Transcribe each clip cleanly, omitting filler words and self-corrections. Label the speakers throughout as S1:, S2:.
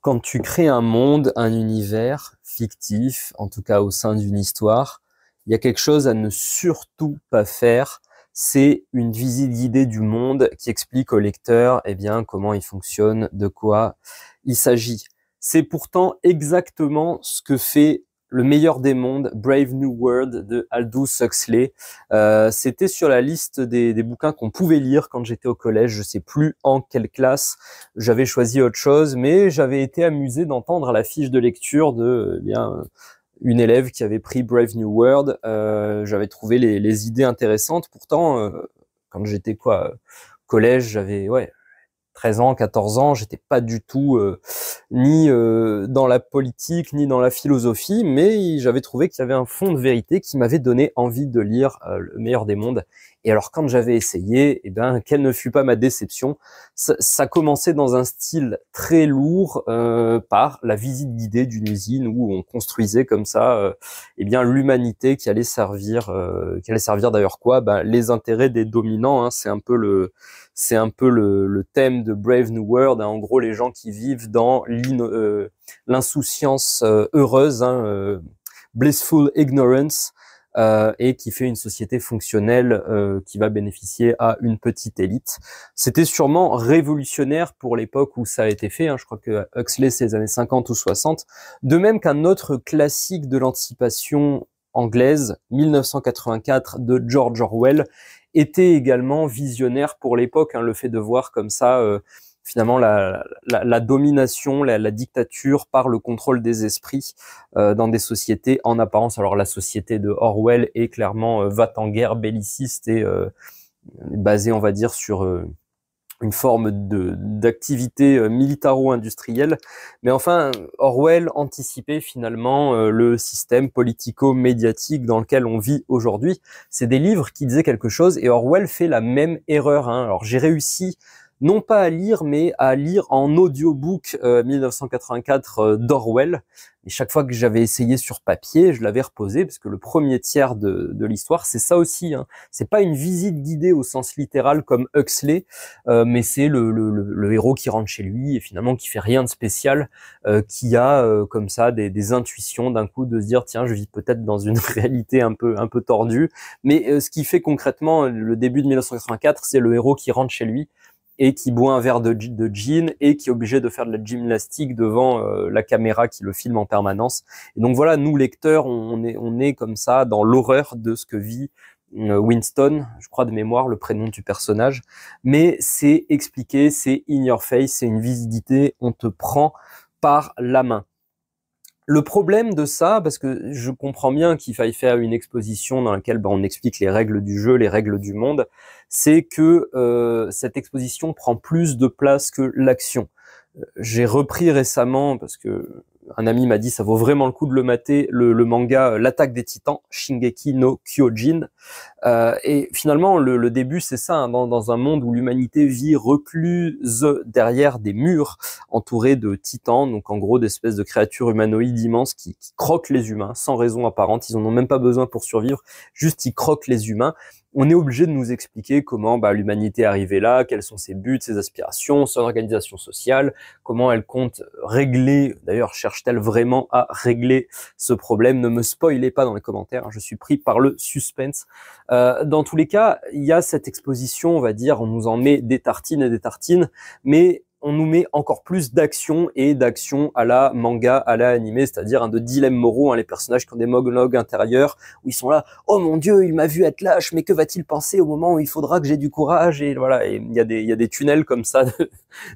S1: Quand tu crées un monde, un univers fictif, en tout cas au sein d'une histoire, il y a quelque chose à ne surtout pas faire. C'est une visite guidée du monde qui explique au lecteur, eh bien, comment il fonctionne, de quoi il s'agit. C'est pourtant exactement ce que fait Le meilleur des mondes, Brave New World de Aldous Huxley. C'était sur la liste des bouquins qu'on pouvait lire quand j'étais au collège. Je sais plus en quelle classe j'avais choisi autre chose, mais j'avais été amusé d'entendre la fiche de lecture de une élève qui avait pris Brave New World. J'avais trouvé les idées intéressantes. Pourtant, quand j'étais collège, j'avais 13 ans, 14 ans, j'étais pas du tout ni dans la politique, ni dans la philosophie, mais j'avais trouvé qu'il y avait un fond de vérité qui m'avait donné envie de lire Le meilleur des mondes. Et alors quand j'avais essayé, eh ben, quelle ne fut pas ma déception. Ça commençait dans un style très lourd par la visite guidée d'une usine où on construisait comme ça eh bien l'humanité qui allait servir d'ailleurs les intérêts des dominants, hein. C'est un peu le thème de Brave New World, hein. En gros, les gens qui vivent dans l'insouciance heureuse, hein, blissful ignorance, et qui fait une société fonctionnelle qui va bénéficier à une petite élite. C'était sûrement révolutionnaire pour l'époque où ça a été fait, hein. Je crois que Huxley, c'est les années 50 ou 60. De même qu'un autre classique de l'anticipation anglaise, 1984 de George Orwell, était également visionnaire pour l'époque, hein. Le fait de voir comme ça finalement la domination, la dictature par le contrôle des esprits dans des sociétés en apparence. Alors la société de Orwell est clairement va-t-en-guerre, belliciste et basée, on va dire, sur une forme d'activité militaro-industrielle. Mais enfin, Orwell anticipait finalement le système politico-médiatique dans lequel on vit aujourd'hui. C'est des livres qui disaient quelque chose et Orwell fait la même erreur, hein. Alors j'ai réussi non pas à lire, mais à lire en audiobook 1984 d'Orwell. Et chaque fois que j'avais essayé sur papier, je l'avais reposé, parce que le premier tiers de l'histoire, c'est ça aussi, hein. C'est pas une visite guidée au sens littéral comme Huxley, mais c'est le héros qui rentre chez lui et finalement qui fait rien de spécial, qui a comme ça des intuitions d'un coup de se dire tiens, je vis peut-être dans une réalité un peu tordue. Mais ce qui fait concrètement le début de 1984, c'est le héros qui rentre chez lui et qui boit un verre de gin et qui est obligé de faire de la gymnastique devant la caméra qui le filme en permanence. Et donc voilà, nous lecteurs, on est comme ça dans l'horreur de ce que vit Winston, je crois de mémoire le prénom du personnage, mais c'est expliqué, c'est in your face, c'est une visibilité, on te prend par la main. Le problème de ça, parce que je comprends bien qu'il faille faire une exposition dans laquelle on explique les règles du jeu, les règles du monde, c'est que cette exposition prend plus de place que l'action. J'ai repris récemment, parce que un ami m'a dit ça vaut vraiment le coup de le mater, le manga L'attaque des Titans, Shingeki no Kyojin. Et finalement, le début, c'est ça, hein, dans un monde où l'humanité vit recluse derrière des murs, entourée de titans, donc en gros d'espèces de créatures humanoïdes immenses qui croquent les humains sans raison apparente. Ils en ont même pas besoin pour survivre, juste ils croquent les humains. On est obligé de nous expliquer comment l'humanité est arrivée là, quels sont ses buts, ses aspirations, son organisation sociale, comment elle compte régler, d'ailleurs cherche-t-elle vraiment à régler ce problème. Ne me spoilez pas dans les commentaires, hein, je suis pris par le suspense. Dans tous les cas, il y a cette exposition, on va dire, on nous en met des tartines et des tartines, mais on nous met encore plus d'action et d'action à la manga, à la animé, c'est-à-dire de dilemmes moraux, hein, les personnages qui ont des monologues intérieurs, où ils sont là, oh mon Dieu, il m'a vu être lâche, mais que va-t-il penser au moment où il faudra que j'ai du courage? Et voilà, et il y a des tunnels comme ça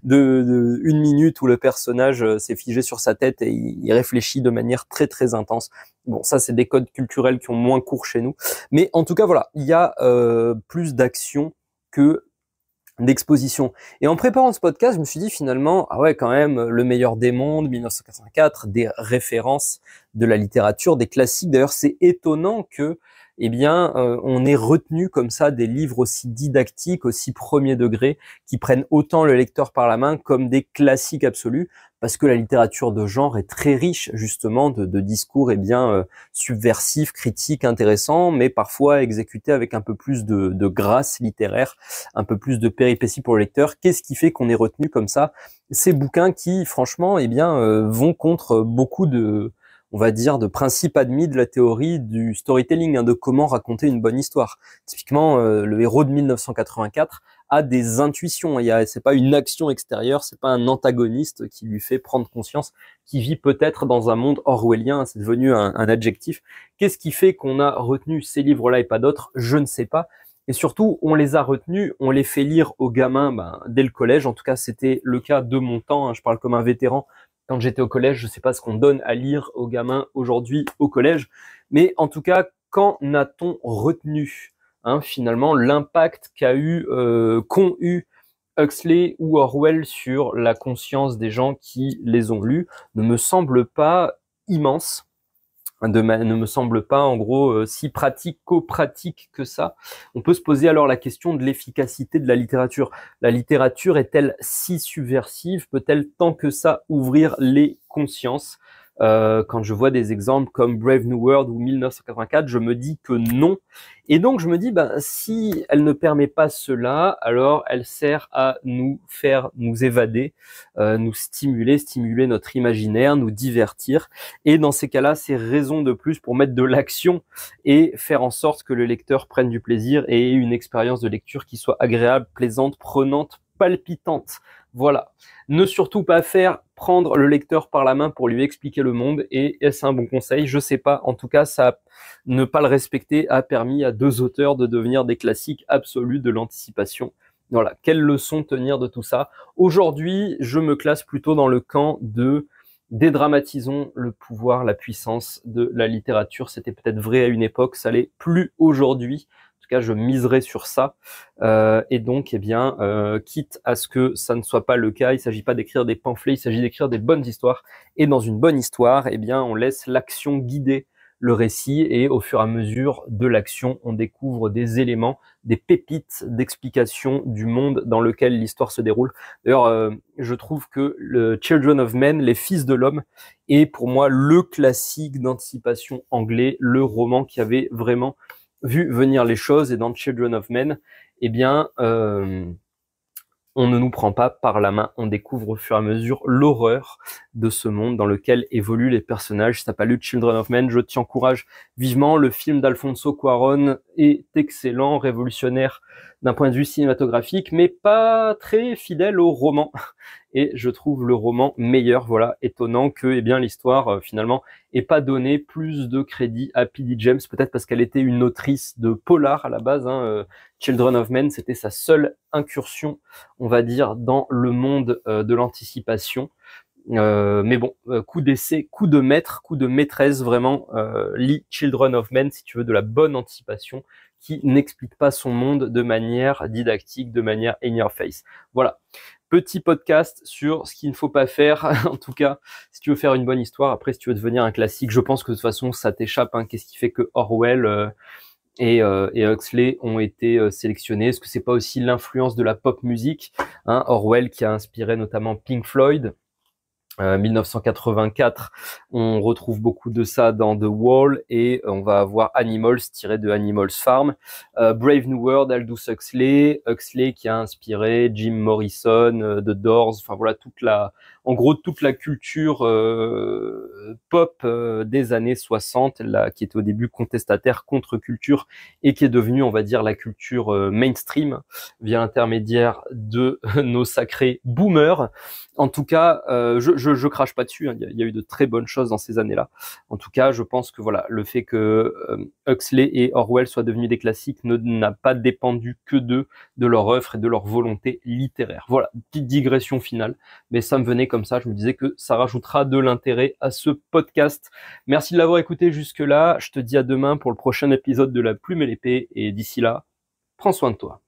S1: de une minute où le personnage s'est figé sur sa tête et il réfléchit de manière très très intense. Bon, ça c'est des codes culturels qui ont moins cours chez nous, mais en tout cas voilà, il y a plus d'action que d'exposition. Et en préparant ce podcast, je me suis dit finalement, ah ouais, quand même, Le meilleur des mondes, 1984, des références de la littérature, des classiques. D'ailleurs, c'est étonnant que eh bien, on est retenu comme ça des livres aussi didactiques, aussi premier degré, qui prennent autant le lecteur par la main comme des classiques absolus, parce que la littérature de genre est très riche justement de discours subversifs, critiques, intéressants, mais parfois exécutés avec un peu plus de grâce littéraire, un peu plus de péripéties pour le lecteur. Qu'est-ce qui fait qu'on est retenu comme ça? Ces bouquins qui, franchement, vont contre beaucoup on va dire, de principes admis de la théorie du storytelling, de comment raconter une bonne histoire. Typiquement, le héros de 1984 a des intuitions. C'est pas une action extérieure, c'est pas un antagoniste qui lui fait prendre conscience, qui vit peut-être dans un monde orwellien. C'est devenu un adjectif. Qu'est-ce qui fait qu'on a retenu ces livres-là et pas d'autres? Je ne sais pas. Et surtout, on les a retenus, on les fait lire aux gamins dès le collège. En tout cas, c'était le cas de mon temps. Je parle comme un vétéran. Quand j'étais au collège, je sais pas ce qu'on donne à lire aux gamins aujourd'hui au collège. Mais en tout cas, qu'en a-t-on retenu finalement, l'impact qu'ont eu Huxley ou Orwell sur la conscience des gens qui les ont lus ne me semble pas immense. Ne me semble pas en gros si pratico-pratique que ça. On peut se poser alors la question de l'efficacité de la littérature. La littérature est-elle si subversive? Peut-elle tant que ça ouvrir les consciences? Quand je vois des exemples comme Brave New World ou 1984, je me dis que non. Et donc je me dis, si elle ne permet pas cela, alors elle sert à nous faire nous évader, nous stimuler notre imaginaire, nous divertir. Et dans ces cas-là, c'est raison de plus pour mettre de l'action et faire en sorte que le lecteur prenne du plaisir et ait une expérience de lecture qui soit agréable, plaisante, prenante, palpitante. Voilà. Ne surtout pas prendre le lecteur par la main pour lui expliquer le monde. Et est-ce un bon conseil? Je sais pas. En tout cas, ne pas le respecter a permis à deux auteurs de devenir des classiques absolus de l'anticipation. Voilà. Quelle leçon tenir de tout ça? Aujourd'hui, je me classe plutôt dans le camp de dédramatisons le pouvoir, la puissance de la littérature. C'était peut-être vrai à une époque, ça l'est plus aujourd'hui. En tout cas, je miserai sur ça. Et donc, quitte à ce que ça ne soit pas le cas, il ne s'agit pas d'écrire des pamphlets, il s'agit d'écrire des bonnes histoires. Et dans une bonne histoire, on laisse l'action guider le récit et au fur et à mesure de l'action, on découvre des éléments, des pépites d'explication du monde dans lequel l'histoire se déroule. D'ailleurs, je trouve que le Children of Men, Les Fils de l'Homme, est pour moi le classique d'anticipation anglais, le roman qui avait vraiment vu venir les choses. Et dans Children of Men, on ne nous prend pas par la main, on découvre au fur et à mesure l'horreur de ce monde dans lequel évoluent les personnages. Si t'as pas lu Children of Men, je t'y encourage vivement. Le film d'Alfonso Cuarón est excellent, révolutionnaire d'un point de vue cinématographique, mais pas très fidèle au roman. Et je trouve le roman meilleur. Voilà, étonnant que l'histoire finalement ait pas donné plus de crédit à P.D. James, peut-être parce qu'elle était une autrice de polar à la base. Children of Men, c'était sa seule incursion, on va dire, dans le monde de l'anticipation. Mais bon, coup d'essai, coup de maître, coup de maîtresse, vraiment, lis Children of Men si tu veux de la bonne anticipation qui n'explique pas son monde de manière didactique, de manière in your face. Voilà. Petit podcast sur ce qu'il ne faut pas faire, en tout cas, si tu veux faire une bonne histoire. Après, si tu veux devenir un classique, je pense que de toute façon, ça t'échappe. Qu'est-ce qui fait que Orwell et Huxley ont été sélectionnés? Est-ce que c'est pas aussi l'influence de la pop musique, Orwell qui a inspiré notamment Pink Floyd, 1984, on retrouve beaucoup de ça dans The Wall et on va avoir Animals tiré de Animals Farm. Brave New World, Aldous Huxley qui a inspiré Jim Morrison, The Doors, enfin voilà toute la culture pop des années 60, qui était au début contestataire, contre-culture et qui est devenue, on va dire, la culture mainstream via l'intermédiaire de nos sacrés boomers. En tout cas, je crache pas dessus. Il y a eu de très bonnes choses dans ces années-là. En tout cas, je pense que voilà, le fait que Huxley et Orwell soient devenus des classiques n'a pas dépendu que d'eux, de leur œuvre et de leur volonté littéraire. Voilà, petite digression finale, mais ça me venait comme ça. Je me disais que ça rajoutera de l'intérêt à ce podcast. Merci de l'avoir écouté jusque-là. Je te dis à demain pour le prochain épisode de La Plume et l'Épée. Et d'ici là, prends soin de toi.